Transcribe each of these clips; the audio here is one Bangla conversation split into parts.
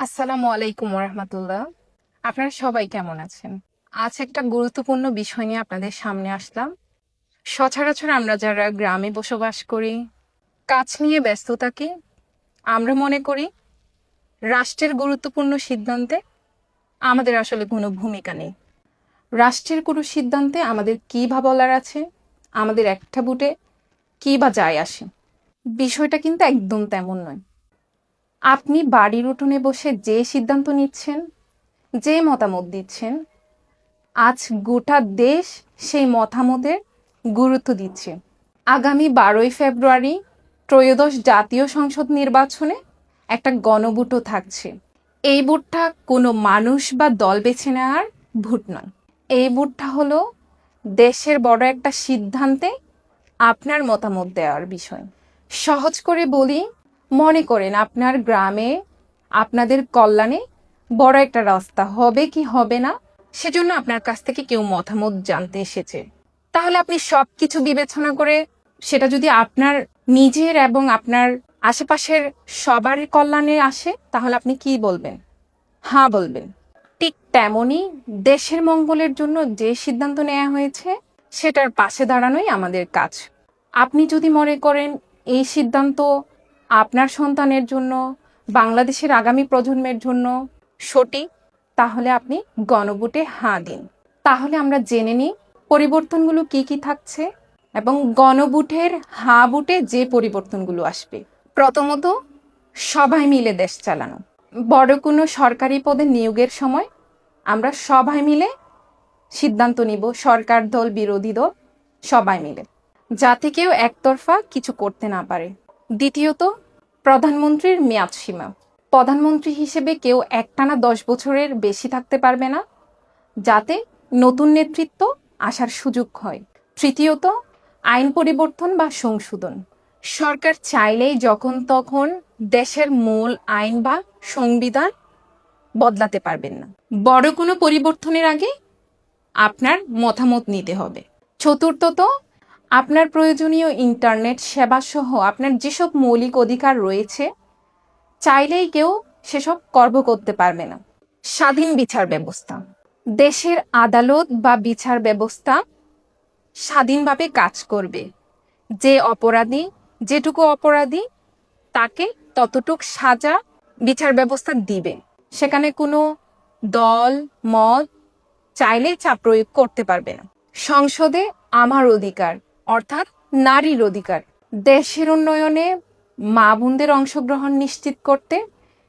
আসসালামু আলাইকুম রহমতুল্লাহ। আপনারা সবাই কেমন আছেন? আজ একটা গুরুত্বপূর্ণ বিষয় নিয়ে আপনাদের সামনে আসলাম। সচরাচর আমরা যারা গ্রামে বসবাস করি, কাজ নিয়ে ব্যস্ত থাকি, আমরা মনে করি রাষ্ট্রের গুরুত্বপূর্ণ সিদ্ধান্তে আমাদের আসলে কোনো ভূমিকা নেই। রাষ্ট্রের কোনো সিদ্ধান্তে আমাদের কী বা বলার আছে, আমাদের একটা ভোটে কী বা যায় আসে। বিষয়টা কিন্তু একদম তেমন নয়। আপনি বাড়ির উঠোনে বসে যে সিদ্ধান্ত নিচ্ছেন, যে মতামত দিচ্ছেন, আজ গোটা দেশ সেই মতামতের গুরুত্ব দিচ্ছে। আগামী 12ই ফেব্রুয়ারি ত্রয়োদশ জাতীয় সংসদ নির্বাচনে একটা গণভোটও থাকছে। এই ভোটটা কোনো মানুষ বা দল বেছে নেওয়ার ভোট নয়। এই ভোটটা হলো দেশের বড় একটা সিদ্ধান্তে আপনার মতামত দেওয়ার বিষয়। সহজ করে বলি, মনে করেন আপনার গ্রামে আপনাদের কল্যাণে বড় একটা রাস্তা হবে কি হবে না, সেজন্য আপনার কাছ থেকে কেউ মতামত জানতে এসেছে। তাহলে আপনি সব কিছু বিবেচনা করে সেটা যদি আপনার নিজের এবং আপনার আশেপাশের সবার কল্যাণে আসে, তাহলে আপনি কি বলবেন? হ্যাঁ বলবেন। ঠিক তেমনই দেশের মঙ্গলের জন্য যে সিদ্ধান্ত নেওয়া হয়েছে সেটার পাশে দাঁড়ানোই আমাদের কাজ। আপনি যদি মনে করেন এই সিদ্ধান্ত আপনার সন্তানের জন্য, বাংলাদেশের আগামী প্রজন্মের জন্য সঠিক, তাহলে আপনি গণভোটে হাঁ দিন। তাহলে আমরা জেনে নিই পরিবর্তনগুলো কি কি থাকছে এবং গণভোটের হাঁ ভোটে যে পরিবর্তনগুলো আসবে। প্রথমত, সবাই মিলে দেশ চালানো। বড় কোনো সরকারি পদে নিয়োগের সময় আমরা সবাই মিলে সিদ্ধান্ত নিব, সরকার দল বিরোধী দল সবাই মিলে, যাতে কেউ একতরফা কিছু করতে না পারে। দ্বিতীয়ত, প্রধানমন্ত্রীর মেয়াদ সীমা। প্রধানমন্ত্রী হিসেবে কেউ একটানা 10 বছরের বেশি থাকতে পারবে না, যাতে নতুন নেতৃত্ব আসার সুযোগ হয়। তৃতীয়ত, আইন পরিবর্তন বা সংশোধন। সরকার চাইলেই যখন তখন দেশের মূল আইন বা সংবিধান বদলাতে পারবেন না। বড় কোনো পরিবর্তনের আগে আপনার মতামত নিতে হবে। চতুর্থত, আপনার প্রয়োজনীয় ইন্টারনেট সেবা সহ আপনার যেসব মৌলিক অধিকার রয়েছে, চাইলেই কেউ সেসব খর্ব করতে পারবে না। স্বাধীন বিচার ব্যবস্থা। দেশের আদালত বা বিচার ব্যবস্থা স্বাধীনভাবে কাজ করবে। যে অপরাধী যেটুকু অপরাধী, তাকে ততটুক সাজা বিচার ব্যবস্থা দিবে। সেখানে কোনো দল মত চাইলে চাপ প্রয়োগ করতে পারবে না। সংসদে আমার অধিকার, অর্থাৎ নারীর অধিকার। দেশের উন্নয়নে মা বোনদের অংশগ্রহণ নিশ্চিত করতে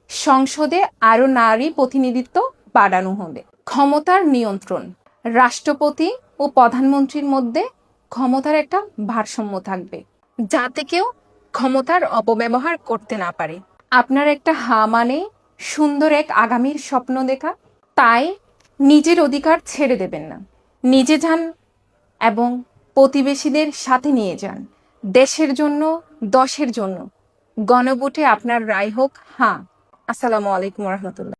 সংসদে আরও নারী প্রতিনিধিত্ব বাড়ানো হবে। ক্ষমতার নিয়ন্ত্রণ। রাষ্ট্রপতি ও প্রধানমন্ত্রীর মধ্যে ক্ষমতার একটা ভারসাম্য থাকবে, যাতে কেউ ক্ষমতার অপব্যবহার করতে না পারে। আপনার একটা হা মানে সুন্দর এক আগামীর স্বপ্ন দেখা, তাই নিজের অধিকার ছেড়ে দেবেন না। নিজে যান এবং প্রতিবেশীদের সাথে নিয়ে যান। দেশের জন্য, দশের জন্য গণভোটে আপনার রায় হোক হ্যাঁ। আসসালামু আলাইকুম রহমতুল্লাহ।